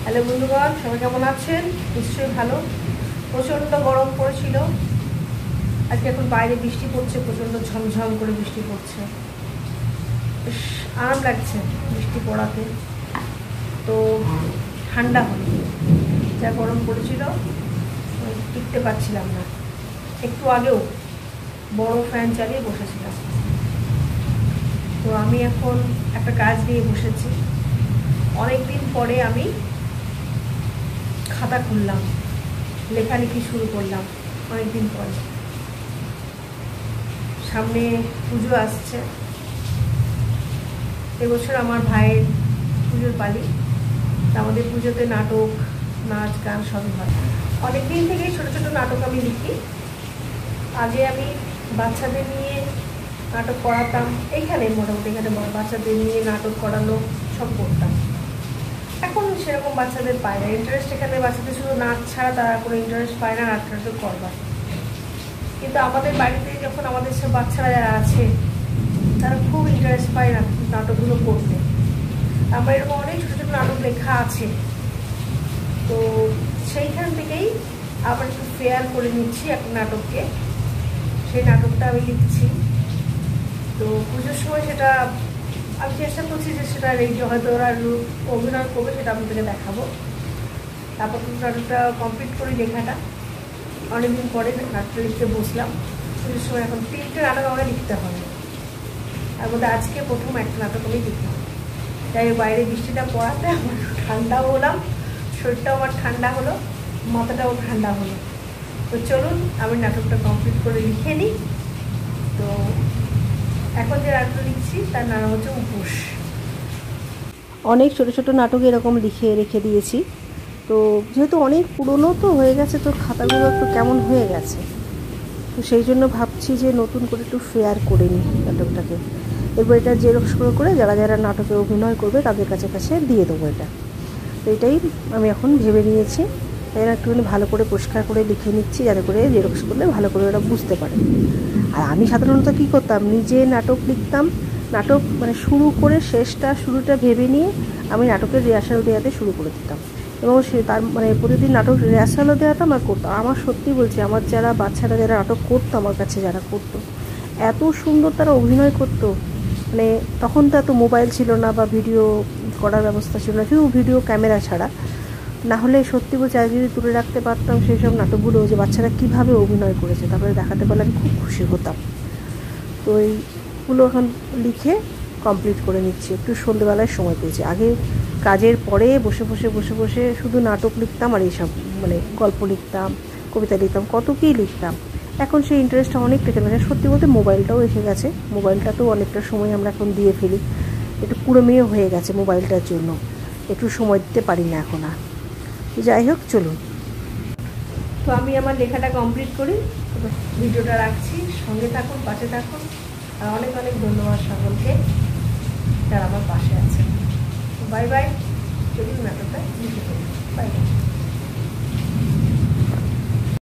Hello বন্ধুগণ, সবাই কেমন আছেন? নিশ্চয়ই ভালো। প্রচণ্ড গরম পড়েছিল, আজকে এখন বাইরে বৃষ্টি পড়ছে, প্রচণ্ড ঝমঝম করে বৃষ্টি পড়ছে, বেশ আরাম লাগছে বৃষ্টি পড়াতে। তো ঠান্ডা হলো, যা গরম পড়েছিল টিকতে পারছিলাম না। একটু আগেও বড় ফ্যান চালিয়ে বসেছিলাম। তো আমি এখন একটা কাজ নিয়ে বসেছি। অনেকদিন পরে আমি খাতা খুললাম, লেখালেখি শুরু করলাম অনেকদিন পরে। সামনে পুজো আসছে, এবছর আমার ভাইয়ের পুজোর পালি। আমাদের পুজোতে নাটক, নাচ, গান সবই হয়। অনেকদিন থেকেই ছোটো ছোটো নাটক আমি লিখি। আগে আমি বাচ্চাদের নিয়ে নাটক করাতাম, এইখানে মোটামুটি এখানে বাচ্চাদের নিয়ে নাটক করানো সব করতাম। এখন সেরকম বাচ্চাদের পায় না ইন্টারেস্ট, এখানে বাচ্চাদের শুধু নাচ ছাড়া তারা কোনো ইন্টারেস্ট পায় না নাটক করবার। কিন্তু আমাদের বাড়িতে যখন আমাদের সব বাচ্চারা যারা আছে তারা খুব ইন্টারেস্ট পায় নাটকগুলো করতে। আমার এরকম অনেক ছোটো ছোটো নাটক লেখা আছে। তো সেইখান থেকেই আবার একটু ফেয়ার করে নিচ্ছি একটা নাটককে, সেই নাটকটা আমি লিখছি। তো পুজোর সময় সেটা আমি চেষ্টা করছি যে সেটা হয়তো ওরা অভিনয় করবে, সেটা আপনাদেরকে দেখাবো। তারপর নাটকটা কমপ্লিট করি লেখাটা। অনেকদিন পরে নাটকটা লিখতে বসলাম। পুজোর সময় এখন 3টে নাটক আমাকে লিখতে হবে, তার মধ্যে আজকে প্রথম একটা নাটক আমি লিখলাম। তাই বাইরে বৃষ্টিটা পড়াতে আমার ঠান্ডাও হলাম, শরীরটাও আমার ঠান্ডা হলো, মাথাটাও ঠান্ডা হলো। তো চলুন আমি নাটকটা কমপ্লিট করে লিখে নিই। তো এখন যে নাটকটা লিখছি তার নাম হচ্ছে উপোস। অনেক ছোট ছোট নাটক এরকম লিখে রেখে দিয়েছি। তো যেহেতু অনেক পুরনো তো হয়ে গেছে, তো খাতাগুলো একটু কেমন হয়ে গেছে, তো সেই জন্য ভাবছি যে নতুন করে একটু ফেয়ার করে নিই নাটকটাকে। এরপর এটা জেরক্স করে যারা যারা নাটকে অভিনয় করবে তাদের কাছে কাছে দিয়ে দেবো এটা। তো এটাই আমি এখন ভেবে নিয়েছি। তাই একটুখানি ভালো করে পরিষ্কার করে লিখে নিচ্ছি, যাতে করে জেরক্স করলে ভালো করে ওরা বুঝতে পারে। আর আমি সাধারণত কী করতাম, নিজে নাটক লিখতাম, নাটক মানে শুরুটা ভেবে নিয়ে আমি নাটকের রিহার্সাল দেওয়াতে শুরু করে দিতাম, এবং সে তার মানে প্রতিদিন নাটক রিহার্সালও দেওয়াতাম আর করতাম। আমার সত্যি বলছি, আমার যারা বাচ্চারা যারা নাটক করতো আমার কাছে যারা করতো, এত সুন্দর তারা অভিনয় করতো। মানে তখন তো এত মোবাইল ছিল না বা ভিডিও করার ব্যবস্থা ছিল না, শুধু ভিডিও ক্যামেরা ছাড়া। না হলে সত্যি বলছি আজ যদি তুলে রাখতে পারতাম সেই সব নাটকগুলো, যে বাচ্চারা কীভাবে অভিনয় করেছে, তারপরে দেখাতে পারলে আমি খুব খুশি হতাম। তো এইগুলো এখন লিখে কমপ্লিট করে নিচ্ছি। একটু সন্ধ্যেবেলায় সময় পেয়েছি, আগে কাজের পরে বসে বসে শুধু নাটক লিখতাম আর এইসব মানে গল্প লিখতাম, কবিতা লিখতাম, কত কী লিখতাম। এখন সেই ইন্টারেস্টটা অনেকটা চলে গেছে। সত্যি বলতে মোবাইলটাও এসে গেছে, মোবাইলটাতেও অনেকটা সময় আমরা এখন দিয়ে ফেলি। একটু কুড়েমিয়ে হয়ে গেছে মোবাইলটার জন্য, একটু সময় দিতে পারি না এখন আর। যাই হোক, চলুন। তো আমি আমার লেখাটা কমপ্লিট করি, ভিডিওটা রাখছি, সঙ্গে থাকুন, পাশে থাকুন। আর অনেক অনেক ধন্যবাদ সকলকে যারা আমার পাশে আছে। Bye bye. চলুন নাটকটা লিখে ফেলি। Bye bye.